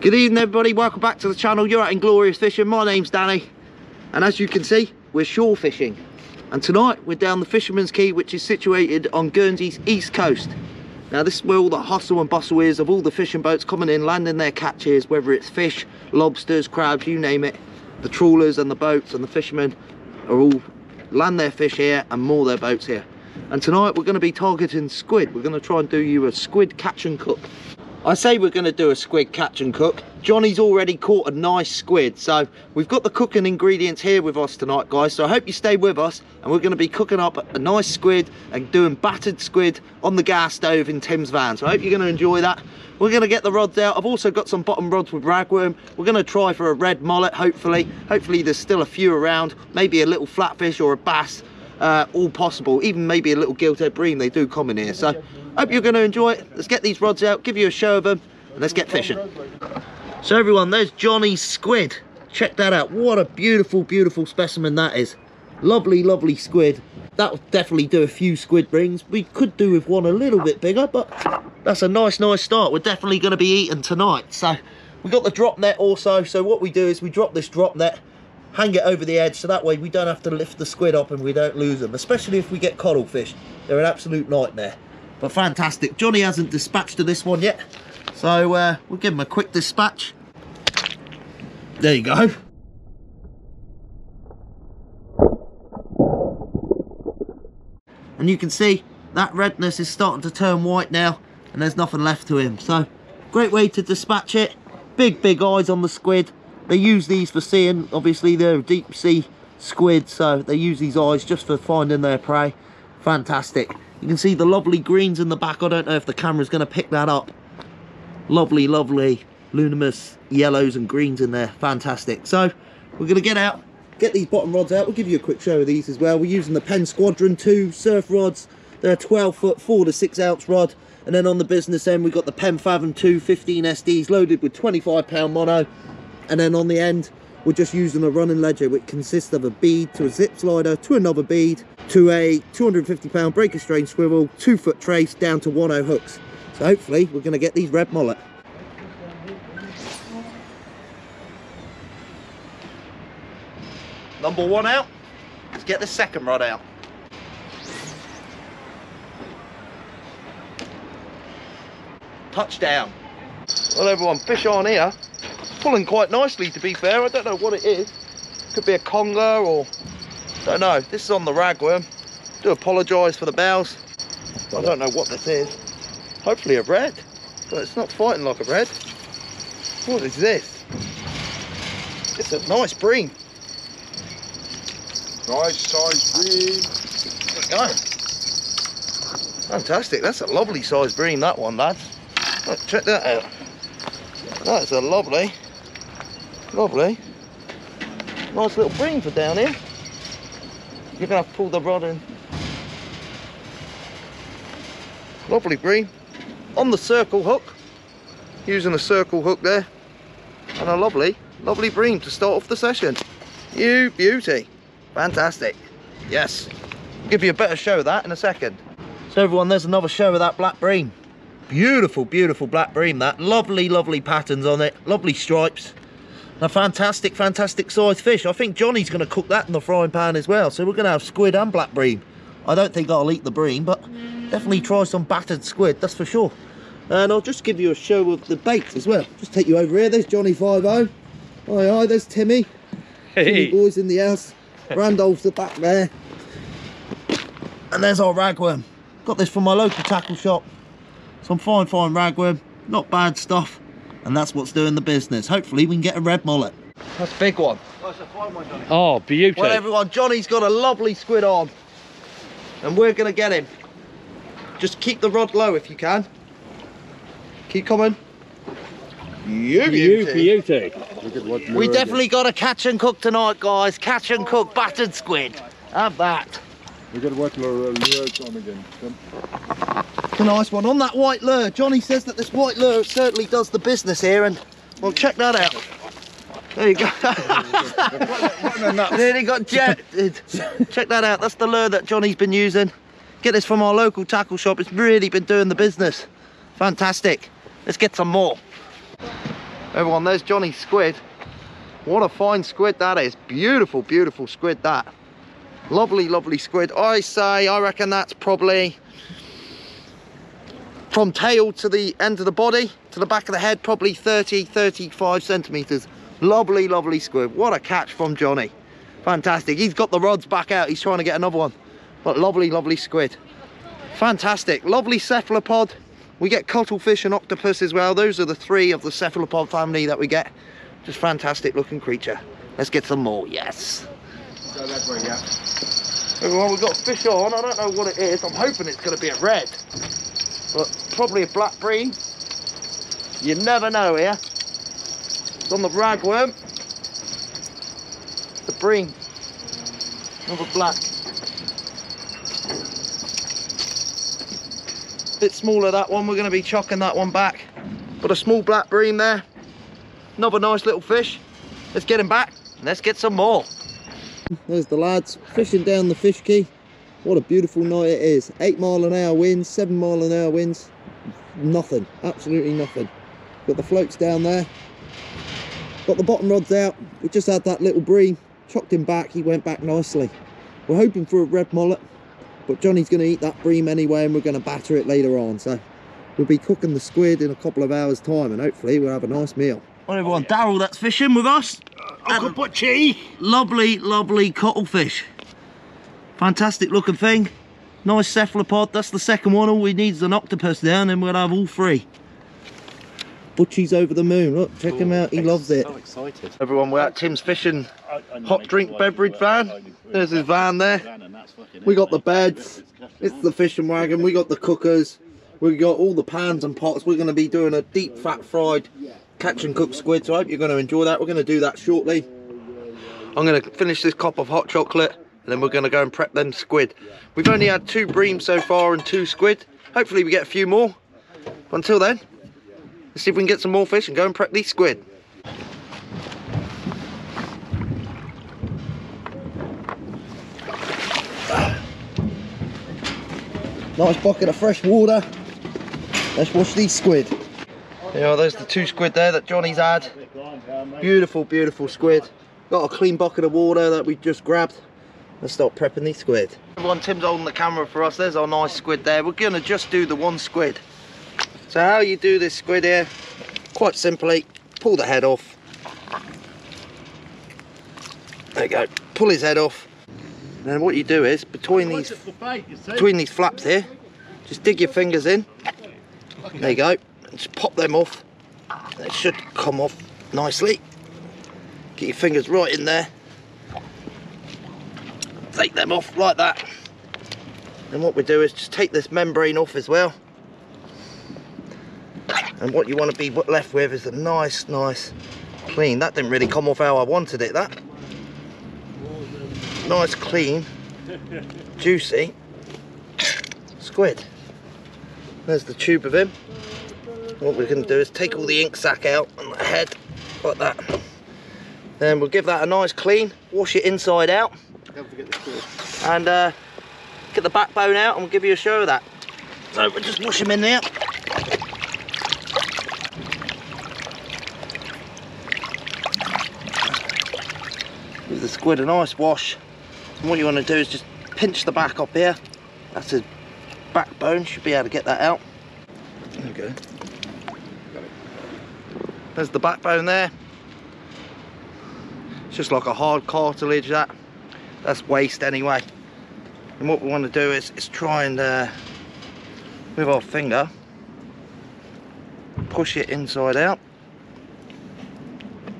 Good evening everybody, welcome back to the channel. You're at Inglorious Fishing. My name's Danny, and as you can see, we're shore fishing. And tonight we're down the Fisherman's Quay, which is situated on Guernsey's east coast. Now this is where all the hustle and bustle is of all the fishing boats coming in, landing their catches, whether it's fish, lobsters, crabs, you name it. The trawlers and the boats and the fishermen are all land their fish here and moor their boats here. And tonight we're going to be targeting squid. We're going to try and do you a squid catch and cook. I say we're going to do a squid catch and cook. Johnny's already caught a nice squid, so we've got the cooking ingredients here with us tonight, guys. So I hope you stay with us, and we're going to be cooking up a nice squid and doing battered squid on the gas stove in Tim's van. So I hope you're going to enjoy that. We're going to get the rods out. I've also got some bottom rods with ragworm. We're going to try for a red mullet, hopefully. Hopefully there's still a few around, maybe a little flatfish or a bass. All possible, even maybe a little gilt-edged bream. They do come in here, so hope you're going to enjoy it. Let's get these rods out, give you a show of them, and let's get fishing. So everyone, there's Johnny's squid. Check that out. What a beautiful specimen that is. Lovely squid. That will definitely do a few squid rings. We could do with one a little bit bigger, but that's a nice start. We're definitely going to be eating tonight. So we got the drop net also. So what we do is we drop this drop net, hang it over the edge, so that way we don't have to lift the squid up and we don't lose them, especially if we get coddle fish. They're an absolute nightmare. But fantastic. Johnny hasn't dispatched to this one yet, so we'll give him a quick dispatch. There you go. And you can see that redness is starting to turn white now, and there's nothing left to him. So great way to dispatch it. Big eyes on the squid. They use these for seeing. Obviously they're a deep sea squid, so they use these eyes just for finding their prey. Fantastic. You can see the lovely greens in the back. I don't know if the camera's going to pick that up. Lovely luminous yellows and greens in there. Fantastic. So we're going to get out, get these bottom rods out. We'll give you a quick show of these as well. We're using the Penn Squadron 2 surf rods. They're a 12-foot 4 to 6 ounce rod. And then on the business end we've got the Penn Fathom 2 15 SDs loaded with 25-pound mono. And then on the end we're just using a running ledger, which consists of a bead to a zip slider to another bead to a 250-pound breaker strain swivel, 2-foot trace down to 1/0 hooks. So hopefully we're going to get these red mullet. Number one out. Let's get the second rod out. Touchdown. Well everyone, fish on here. Pulling quite nicely, to be fair. I don't know what it is. Could be a conger or don't know. This is on the ragworm. Do apologise for the bows. I don't know what this is. Hopefully a red, but it's not fighting like a red. What is this? It's a nice bream. Nice size bream. There we go. Fantastic. That's a lovely size bream, that one, lads. Look, check that out. That's a lovely nice little bream for down here. You're gonna have to pull the rod in. Lovely bream on the circle hook, using a circle hook there, and a lovely bream to start off the session. You beauty. Fantastic. Yes, I'll give you a better show of that in a second. So everyone, there's another show of that black bream. Beautiful black bream. That lovely patterns on it, lovely stripes. A fantastic size fish. I think Johnny's going to cook that in the frying pan as well. So we're going to have squid and black bream. I don't think I'll eat the bream, but definitely try some battered squid, that's for sure. And I'll just give you a show of the bait as well. Just take you over here. There's Johnny 5-0. Hi, there's Timmy. Hey. Timmy boys in the house. Randolph's the back there. And there's our ragworm. Got this from my local tackle shop. Some fine ragworm. Not bad stuff. And that's what's doing the business. Hopefully we can get a red mullet. That's a big one. Oh, beautiful. Well everyone, Johnny's got a lovely squid on. And we're going to get him. Just keep the rod low if you can. Keep coming. You beauty. We definitely got a catch and cook tonight, guys. Catch and cook battered squid. Have that. We got what lure's on again. It's a nice one on that white lure. Johnny says that this white lure certainly does the business here, and well, check that out. There you go. Nearly got jetted. Check that out. That's the lure that Johnny's been using. Get this from our local tackle shop. It's really been doing the business. Fantastic. Let's get some more. Everyone, there's Johnny's squid. What a fine squid that is. Beautiful, beautiful squid that. Lovely, lovely squid. I reckon that's probably from tail to the end of the body to the back of the head, probably 30-35 centimeters. Lovely, lovely squid. What a catch from Johnny. Fantastic. He's got the rods back out. He's trying to get another one. But lovely, lovely squid. Fantastic. Lovely cephalopod. We get cuttlefish and octopus as well. Those are the three of the cephalopod family that we get. Just fantastic looking creature. Let's get some more. Yes. Go that way, yeah. Everyone, we've got fish on. I don't know what it is. I'm hoping it's going to be a red, but probably a black bream. You never know here. It's on the ragworm. The bream. Another black. Bit smaller that one. We're going to be chucking that one back. But a small black bream there. Another nice little fish. Let's get him back and let's get some more. There's the lads fishing down the fish quay. What a beautiful night it is. 8 mile an hour winds, 7 mile an hour winds. Nothing, absolutely nothing. Got the floats down there. Got the bottom rods out. We just had that little bream. Chucked him back, he went back nicely. We're hoping for a red mullet, but Johnny's going to eat that bream anyway, and we're going to batter it later on. So we'll be cooking the squid in a couple of hours time, and hopefully we'll have a nice meal. Well, everyone, Daryl that's fishing with us. Lovely, lovely cuttlefish. Fantastic looking thing. Nice cephalopod. That's the second one. All we need is an octopus down, and we'll have all three. Butchie's over the moon. Look, check him out. He loves it. So excited. Everyone, we're at Tim's fishing hot drink beverage van. There's his van there. We got the beds. It's the fishing wagon. We got the cookers. We got all the pans and pots. We're going to be doing a deep fat fried catch and cook squid, so I hope you're going to enjoy that. We're going to do that shortly. I'm going to finish this cup of hot chocolate, and then we're going to go and prep them squid. We've only had 2 breams so far and 2 squid. Hopefully we get a few more. But until then, let's see if we can get some more fish and go and prep these squid. Nice bucket of fresh water. Let's wash these squid. Yeah, there's the 2 squid there that Johnny's had. Beautiful, beautiful squid. Got a clean bucket of water that we just grabbed. Let's start prepping these squid. Everyone, Tim's holding the camera for us. There's our nice squid there. We're gonna just do the 1 squid. So how you do this squid here, quite simply, pull the head off. There you go, pull his head off. And then what you do is, between these flaps here, just dig your fingers in. There you go. Just pop them off. They should come off nicely. Get your fingers right in there. Take them off like that. And what we do is just take this membrane off as well. And what you want to be left with is a nice clean. That didn't really come off how I wanted it, that. Nice, clean, juicy squid. There's the tube of him. What we're going to do is take all the ink sac out on the head, like that. Then we'll give that a nice clean, wash it inside out. Don't forget the squid. And get the backbone out, and we'll give you a show of that. So we'll just wash him in there. Give the squid a nice wash. And what you want to do is just pinch the back up here. That's his backbone, should be able to get that out. There we go. There's the backbone there. It's just like a hard cartilage, that's waste anyway. And what we want to do is try and with our finger push it inside out.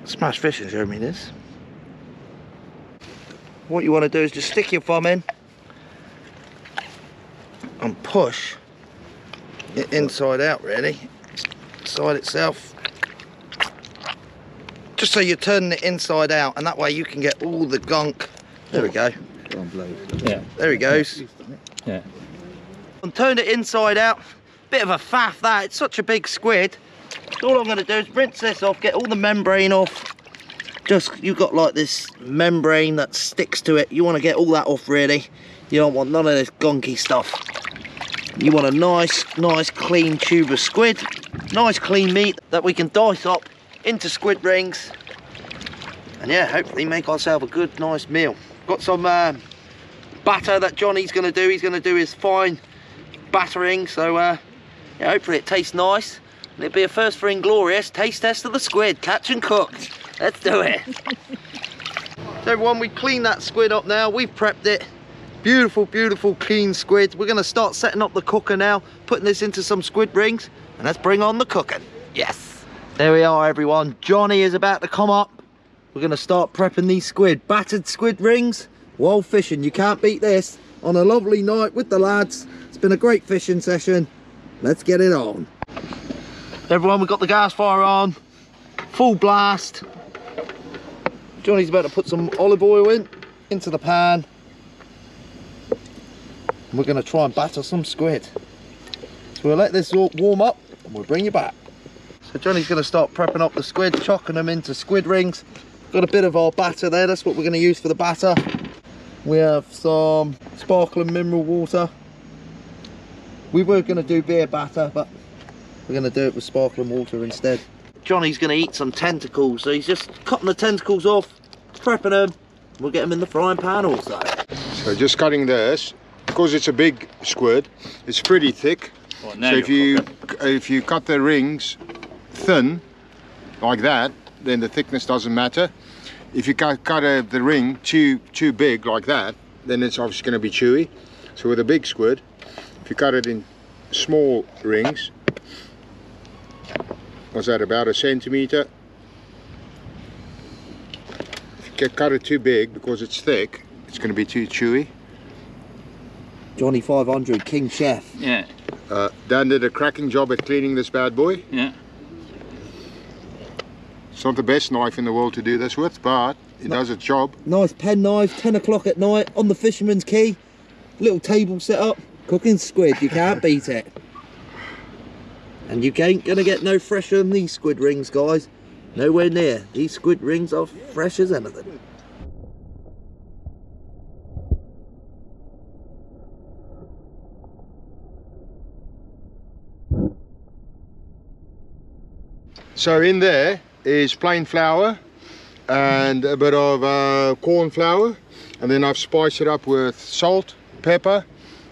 Smash fishing, Jeremy, this. What you want to do is just stick your thumb in and push it inside out, really, side itself, just so you're turning it inside out, and that way you can get all the gunk. There we go. Yeah, there he goes. Yeah. And turn it inside out. Bit of a faff that. It's such a big squid. All I'm going to do is rinse this off, get all the membrane off. Just, you've got like this membrane that sticks to it. You want to get all that off, really. You don't want none of this gunky stuff. You want a nice clean tube of squid. Nice clean meat that we can dice up into squid rings, and yeah, hopefully make ourselves a good nice meal. Got some batter that Johnny's going to do. He's going to do his fine battering, so yeah, hopefully it tastes nice, and it'll be a first for Inglorious taste test of the squid, catch and cook. Let's do it. So everyone, we cleaned that squid up now, we've prepped it. Beautiful, beautiful clean squid. We're going to start setting up the cooker now, putting this into some squid rings, and let's bring on the cooking. Yes. There we are, everyone. Johnny is about to come up. We're going to start prepping these squid. Battered squid rings while fishing. You can't beat this on a lovely night with the lads. It's been a great fishing session. Let's get it on. Everyone, we've got the gas fire on. Full blast. Johnny's about to put some olive oil into the pan. And we're going to try and batter some squid. So we'll let this all warm up and we'll bring you back. So Johnny's going to start prepping up the squid, chocking them into squid rings. Got a bit of our batter there, that's what we're going to use for the batter. We have some sparkling mineral water. We were going to do beer batter, but we're going to do it with sparkling water instead. Johnny's going to eat some tentacles, so he's just cutting the tentacles off, prepping them. We'll get them in the frying pan also. So just cutting this, because it's a big squid, it's pretty thick. Well, so if you cut the rings thin, like that, then the thickness doesn't matter. If you cut the ring too big like that, then it's obviously going to be chewy. So with a big squid, if you cut it in small rings, was that about 1 centimeter? If you cut it too big because it's thick, it's going to be too chewy. Johnny 500, King Chef. Yeah. Dan did a cracking job at cleaning this bad boy. Yeah. It's not the best knife in the world to do this with, but it does its job. Nice pen knife, 10 o'clock at night on the Fisherman's Quay. Little table set up, cooking squid, you can't beat it. And you ain't gonna get no fresher than these squid rings, guys. Nowhere near. These squid rings are fresh as anything. So in there is plain flour and a bit of corn flour, and then I've spiced it up with salt, pepper,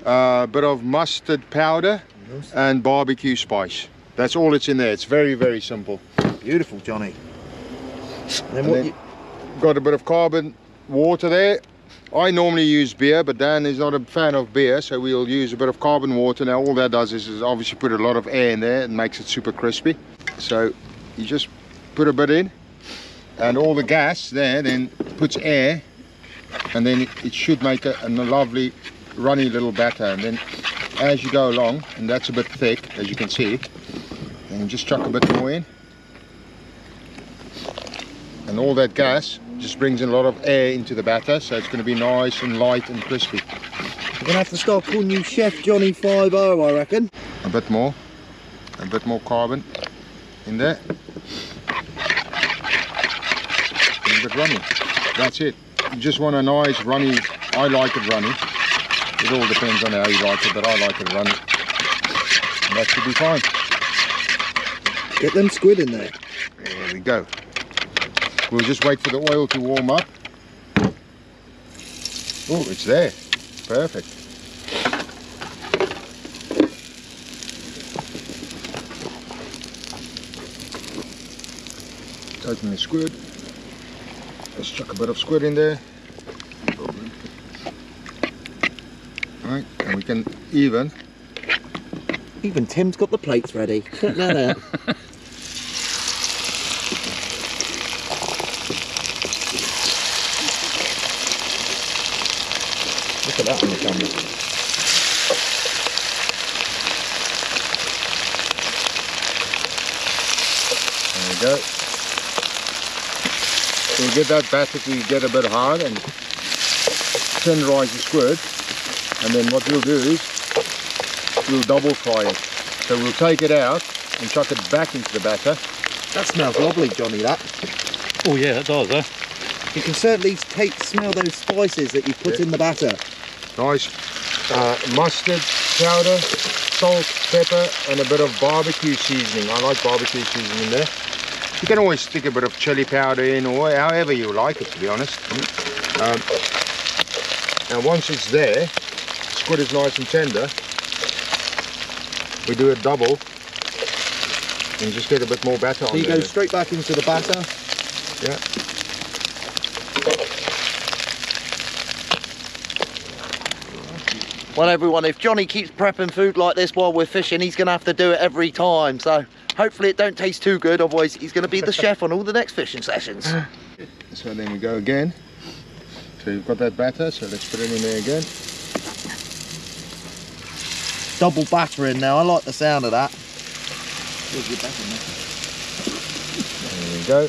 a bit of mustard powder and barbecue spice. That's all it's in there. It's very, very simple. Beautiful, Johnny. And got a bit of carbon water there. I normally use beer, but Dan is not a fan of beer, so we'll use a bit of carbon water. Now all that does is obviously put a lot of air in there and makes it super crispy. So you just put a bit in, and all the gas there then puts air, and then it should make a lovely runny little batter. And then as you go along, and that's a bit thick as you can see, and just chuck a bit more in, and all that gas just brings in a lot of air into the batter, so it's going to be nice and light and crispy. We're going to have to start calling you Chef Johnny 50, I reckon. A bit more carbon in there, and a bit runny. That's it. You just want a nice runny. I like it runny. It all depends on how you like it, but I like it runny. And that should be fine. Get them squid in there. There we go. We'll just wait for the oil to warm up. Oh, it's there. Perfect. Open the squid. Let's chuck a bit of squid in there. Right, and we can even Tim's got the plates ready. Check that out. Look at that on the camera. There we go. We'll get that batter to get a bit hard and tenderize the squid, and then what we'll do is we'll double fry it. So we'll take it out and chuck it back into the batter. That smells lovely, Johnny, that. Oh yeah, it does, eh? You can certainly smell those spices that you put in the batter. Nice mustard powder, salt, pepper, and a bit of barbecue seasoning. I like barbecue seasoning there. You can always stick a bit of chili powder in, or however you like it, to be honest. Now once it's there, squid is nice and tender, we do a double and just get a bit more batter on there. So you go straight back into the batter? Yeah. Well everyone, if Johnny keeps prepping food like this while we're fishing, he's going to have to do it every time. So hopefully it don't taste too good, otherwise he's going to be the chef on all the next fishing sessions. So then we go again. So you've got that batter, so let's put it in there again. Double battering now, I like the sound of that. There we go.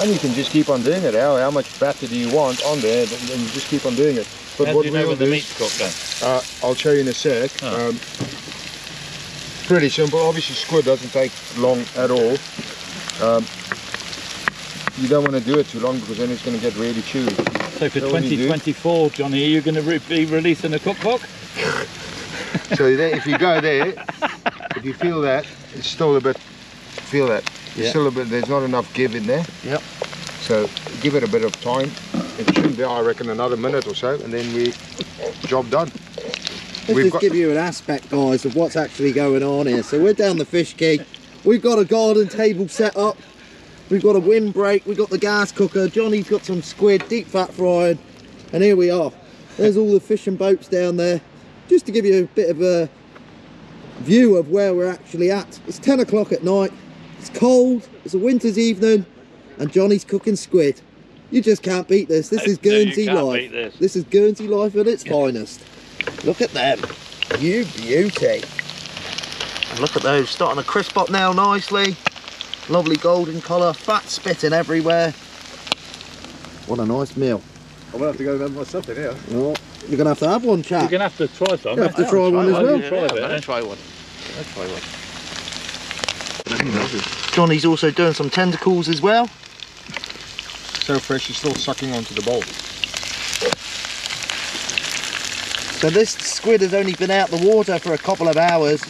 And you can just keep on doing it. How much batter do you want on there? Then you just keep on doing it. But How what do you know we'll when the do, meat's cooked then? I'll show you in a sec. Oh. Pretty simple. Obviously squid doesn't take long at all. You don't want to do it too long because then it's going to get really chewy. So for 2024, Johnny, are you going to be releasing a cookbook? So there, if you go there, if you feel that, it's still a bit, feel that. It's still a bit, there's not enough give in there. Yep. So give it a bit of time. It should be, I reckon, another minute or so, and then job done. Let's just give you an aspect, guys, of what's actually going on here. So we're down the fish quay. We've got a garden table set up. We've got a windbreak. We've got the gas cooker. Johnny's got some squid, deep fat fried. And here we are. There's all the fishing boats down there. Just to give you a bit of a view of where we're actually at. It's 10 o'clock at night. It's cold. It's a winter's evening. And Johnny's cooking squid. You just can't beat this. This is Guernsey life. This is Guernsey life at its finest. Look at them. You beauty. And look at those, starting to crisp up now nicely. Lovely golden colour, fat spitting everywhere. What a nice meal. I'm going to have to go and have myself in here. Oh, you're going to have one, chap. You're going to have to try some. You have to try one as well. Let's try one. Johnny's also doing some tentacles as well. So fresh, it's still sucking onto the bowl. So this squid has only been out the water for a couple of hours.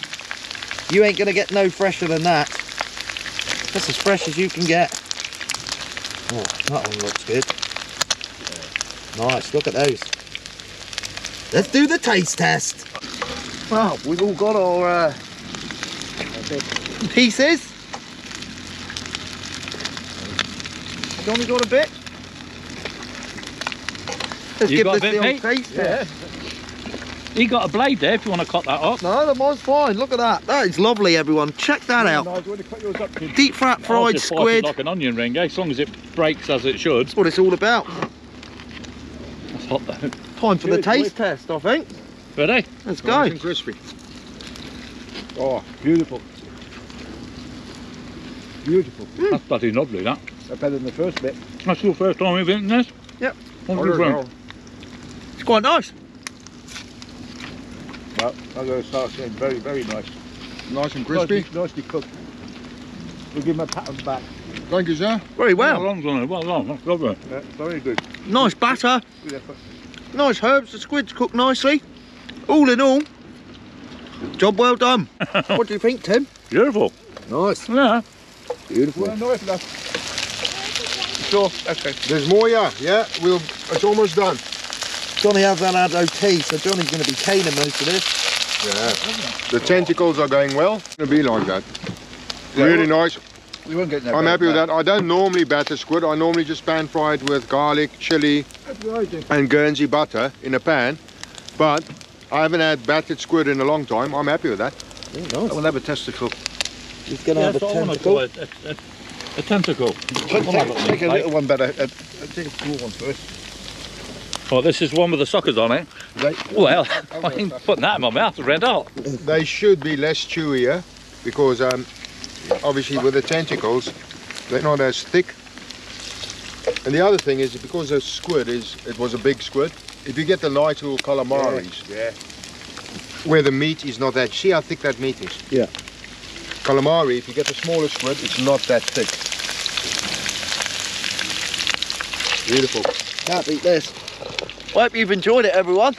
You ain't going to get no fresher than that. That's as fresh as you can get. Oh, that one looks good. Nice, look at those. Let's do the taste test. Well, we've all got our pieces. Johnny got a bit. Let's You give got this a bit, the old mate? taste test. You got a blade there if you want to cut that up. No, that one's fine. Look at that. That is lovely, everyone. Check that out. No, do you want to cut yours up, kid? Deep fat I'll fried just slice it squid. like an onion ring, eh? As long as it breaks as it should. That's what it's all about. That's hot though. Time for the Good, taste test, I think. Ready? Let's Nice go. and crispy. Oh, beautiful. Beautiful. That's bloody lovely, that. That's better than the first bit. That's your first time you've eaten this? Yep. What do you think? It's quite nice. Well, I'm going to start saying very, very nice. Nice and crispy. Nicely cooked. We'll give him a pat on the back. Thank you, sir. Very well. Well done, Johnny. Well done. That's lovely. Yeah, very good. Nice batter. Good effort. Nice herbs. The squid's cooked nicely. All in all, job well done. What do you think, Tim? Beautiful. Nice. Yeah. Beautiful. Well, nice enough. Sure, okay. There's more, yeah. It's almost done. Johnny hasn't had no tea, so Johnny's going to be caning most of this. Yeah. The tentacles are going well. It's going to be like that. Yeah. Really nice. We won't get no I'm better happy with than that. I don't normally batter squid. I normally just pan fry it with garlic, chili That's what I do. and Guernsey butter in a pan. But I haven't had battered squid in a long time. I'm happy with that. Oh, nice. We'll have a testicle. He's going to have a so I want to tentacle. try a tentacle. Take a little one better. Take a small one first. Oh, this is one with the suckers on it. Well, I ain't putting that in my mouth. It's red hot. They should be less chewier because obviously with the tentacles, they're not as thick. And the other thing is because the squid it was a big squid, if you get the nice little calamaris, Yeah. where the meat is not that, see how thick that meat is? Yeah. Calamari, if you get the smaller squid, it's not that thick. Beautiful. Can't beat this. Well, hope you've enjoyed it, everyone.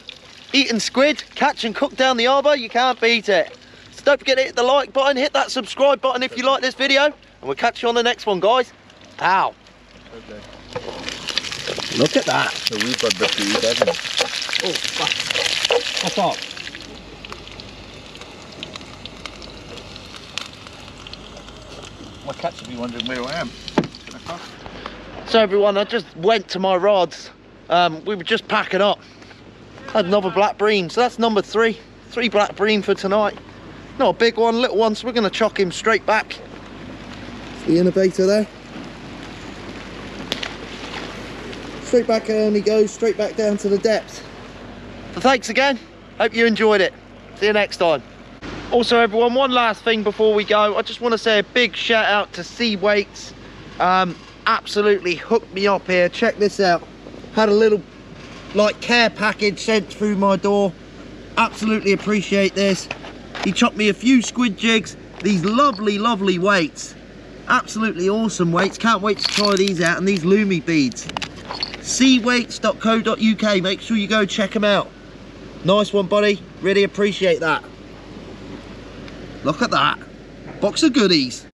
Eating squid, catch and cook down the harbour, you can't beat it. So don't forget to hit the like button, hit that subscribe button if you like this video, And we'll catch you on the next one, guys. Ow. Okay. Look at that. So we've got bit to eat, haven't we? Oh, fuck. What's up? My cats will be wondering where I am. So everyone, I just went to my rods. We were just packing up. Had another black bream, so that's number 3. 3 black bream for tonight. Not a big one, little one, so we're going to chuck him straight back. The innovator there. Straight back and he goes, straight back down to the depths. So thanks again, hope you enjoyed it. See you next time. Also everyone, one last thing before we go. I just want to say a big shout out to Sea Weights. Absolutely hooked me up here. Check this out. Had a little like care package sent through my door. Absolutely appreciate this. He chopped me a few squid jigs, these lovely weights. Absolutely awesome weights. Can't wait to try these out, and these loomy beads. seaweights.co.uk. Make sure you go check them out. Nice one, buddy. Really appreciate that. Look at that. Box of goodies.